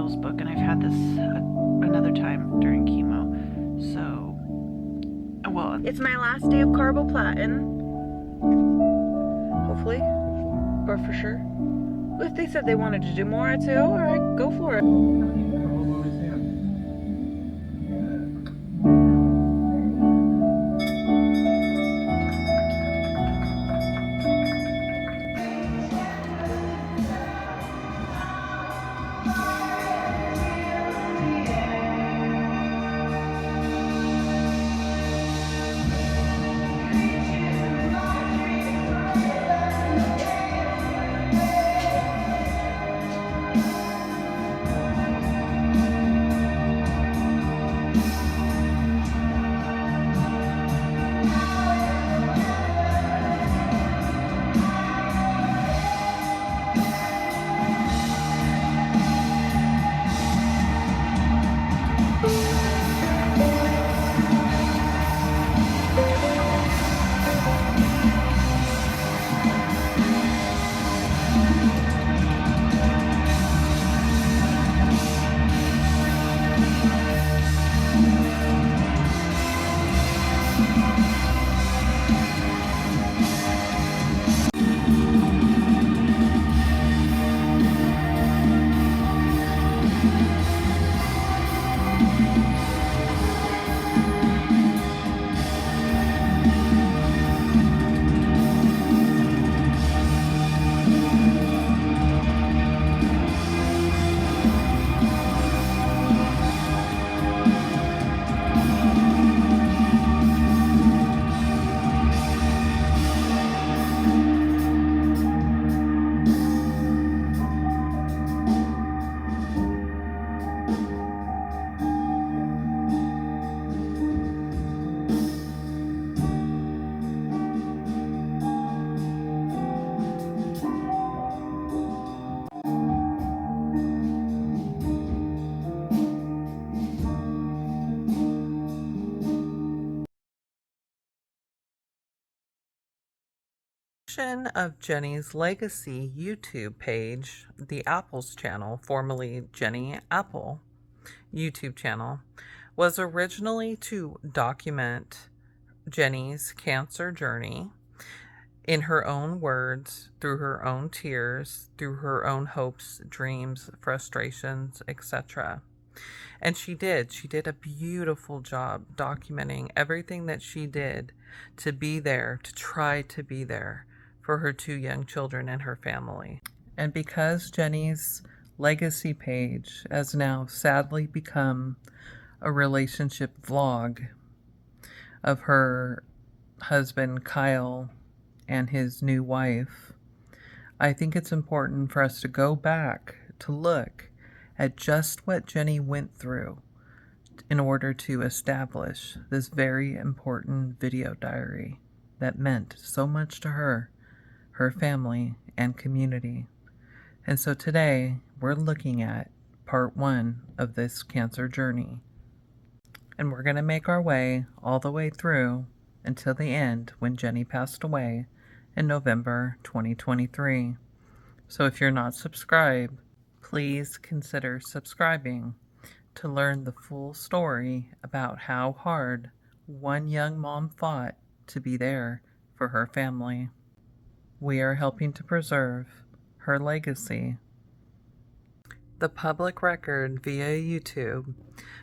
needles book, and I've had this another time during chemo. So, well, it's my last day of carboplatin. Hopefully, or for sure. If they said they wanted to do more, I'd say, oh, all right, go for it. Of Jenny's Legacy YouTube page, the Apples channel, formerly Jenny Apple YouTube channel, was originally to document Jenny's cancer journey in her own words, through her own tears, through her own hopes, dreams, frustrations, etc. And she did. She did a beautiful job documenting everything that she did to be there, to try to be there for her two young children and her family. And because Jenny's Legacy page has now sadly become a relationship vlog of her husband Kyle and his new wife, I think it's important for us to go back to look at just what Jenny went through in order to establish this very important video diary that meant so much to her, her family, and community. And so today we're looking at part 1 of this cancer journey. And we're going to make our way all the way through until the end when Jenny passed away in November 2023. So if you're not subscribed, please consider subscribing to learn the full story about how hard one young mom fought to be there for her family. We are helping to preserve her legacy. The public record via YouTube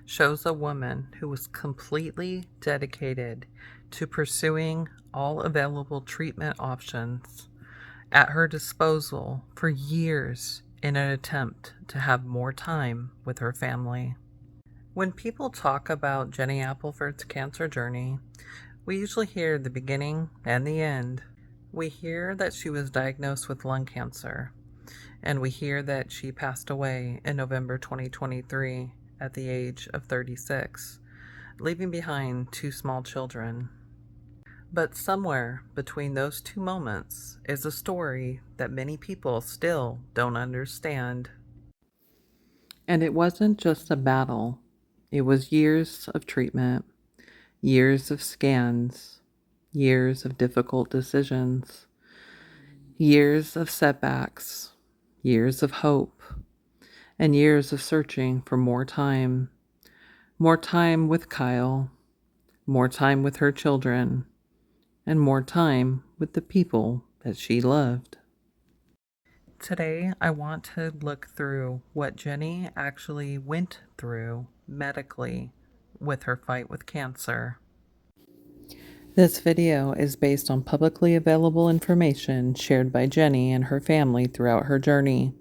shows a woman who was completely dedicated to pursuing all available treatment options at her disposal for years in an attempt to have more time with her family. When people talk about Jenny Appleford's cancer journey, we usually hear the beginning and the end. We hear that she was diagnosed with lung cancer, and we hear that she passed away in November 2023 at the age of 36, leaving behind 2 small children. But somewhere between those 2 moments is a story that many people still don't understand. And it wasn't just a battle. It was years of treatment, years of scans, years of difficult decisions, years of setbacks, years of hope, and years of searching for more time. More time with Kyle, more time with her children, and more time with the people that she loved. Today, I want to look through what Jenny actually went through medically with her fight with cancer. This video is based on publicly available information shared by Jenny and her family throughout her journey.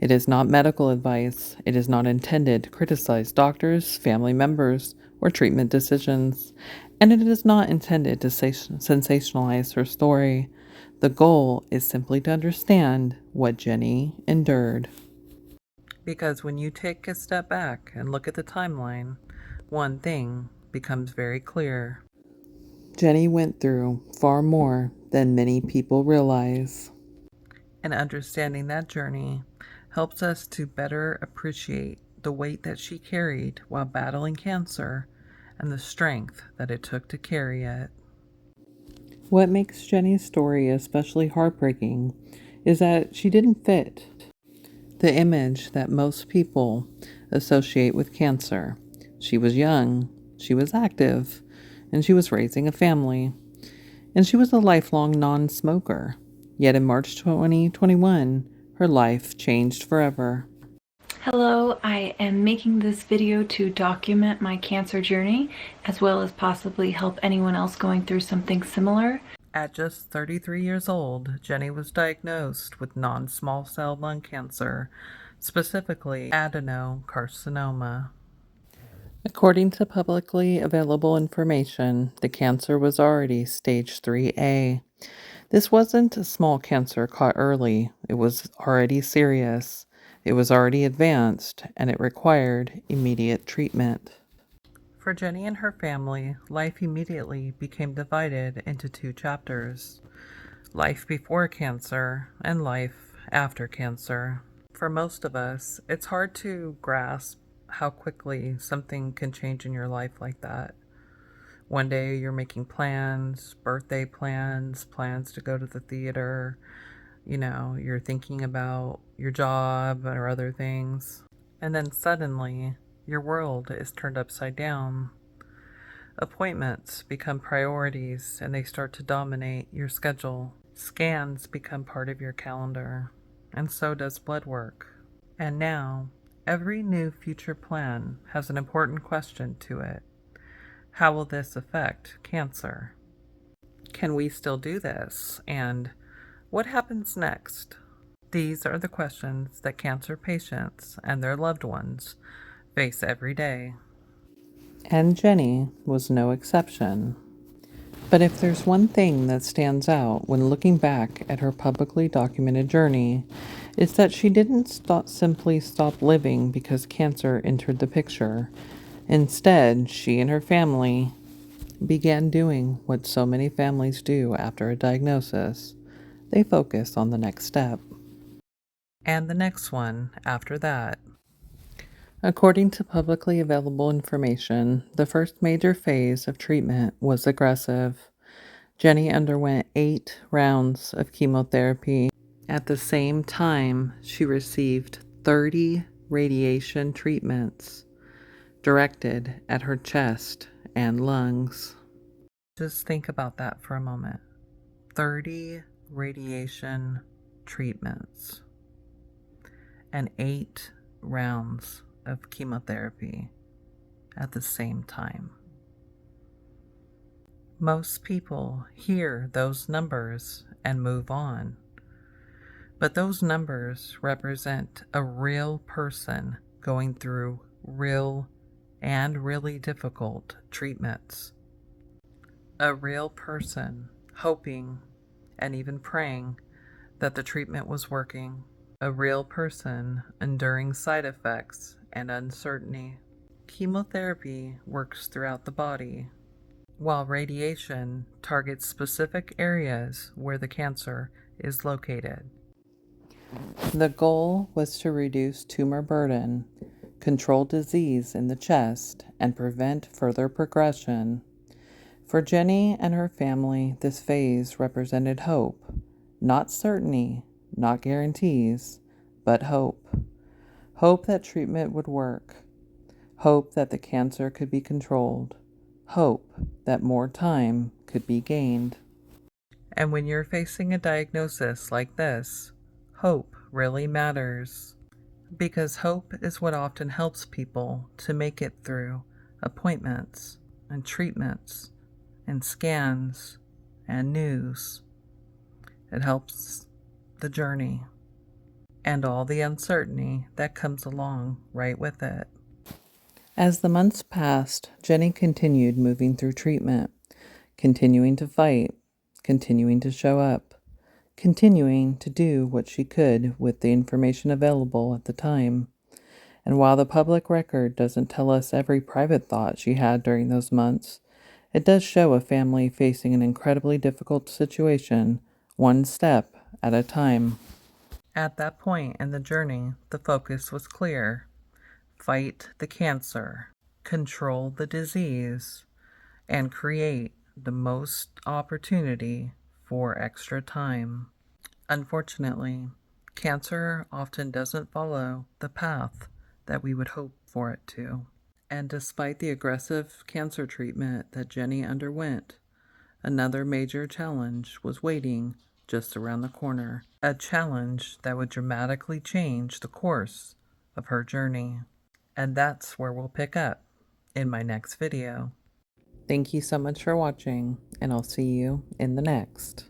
It is not medical advice. It is not intended to criticize doctors, family members, or treatment decisions. And it is not intended to sensationalize her story. The goal is simply to understand what Jenny endured. Because when you take a step back and look at the timeline, one thing becomes very clear. Jenny went through far more than many people realize. And understanding that journey helps us to better appreciate the weight that she carried while battling cancer and the strength that it took to carry it. What makes Jenny's story especially heartbreaking is that she didn't fit the image that most people associate with cancer. She was young, she was active, and she was raising a family. And she was a lifelong non-smoker. Yet in March 2021, her life changed forever. Hello, I am making this video to document my cancer journey, as well as possibly help anyone else going through something similar. At just 33 years old, Jenny was diagnosed with non-small cell lung cancer, specifically adenocarcinoma. According to publicly available information, the cancer was already stage 3A. This wasn't a small cancer caught early. It was already serious. It was already advanced, and it required immediate treatment. For Jenny and her family, life immediately became divided into two chapters: life before cancer and life after cancer. For most of us, it's hard to grasp how quickly something can change in your life like that. One day you're making plans, birthday plans, plans to go to the theater. You're thinking about your job or other things. And then suddenly, your world is turned upside down. Appointments become priorities and they start to dominate your schedule. Scans become part of your calendar, and so does blood work. And now, every new future plan has an important question to it. How will this affect cancer? Can we still do this? And what happens next? These are the questions that cancer patients and their loved ones face every day. And Jenny was no exception. But if there's one thing that stands out when looking back at her publicly documented journey, it's that she didn't simply stop living because cancer entered the picture. Instead, she and her family began doing what so many families do after a diagnosis. They focus on the next step. And the next one after that. According to publicly available information, the first major phase of treatment was aggressive. Jenny underwent 8 rounds of chemotherapy. At the same time, she received 30 radiation treatments directed at her chest and lungs. Just think about that for a moment. 30 radiation treatments and 8 rounds of chemotherapy at the same time. Most people hear those numbers and move on. But those numbers represent a real person going through real and really difficult treatments. A real person hoping and even praying that the treatment was working. A real person enduring side effects and uncertainty. Chemotherapy works throughout the body, while radiation targets specific areas where the cancer is located. The goal was to reduce tumor burden, control disease in the chest, and prevent further progression. For Jenny and her family, this phase represented hope, not certainty, not guarantees, but hope. Hope that treatment would work. Hope that the cancer could be controlled. Hope that more time could be gained. And when you're facing a diagnosis like this, hope really matters. Because hope is what often helps people to make it through appointments and treatments and scans and news. It helps the journey and all the uncertainty that comes along right with it. As the months passed, Jenny continued moving through treatment, continuing to fight, continuing to show up, continuing to do what she could with the information available at the time. And while the public record doesn't tell us every private thought she had during those months, it does show a family facing an incredibly difficult situation, one step at a time. At that point in the journey, the focus was clear: fight the cancer, control the disease, and create the most opportunity for extra time. Unfortunately, cancer often doesn't follow the path that we would hope for it to. And despite the aggressive cancer treatment that Jenny underwent, another major challenge was waiting just around the corner. A challenge that would dramatically change the course of her journey. And that's where we'll pick up in my next video. Thank you so much for watching, and I'll see you in the next.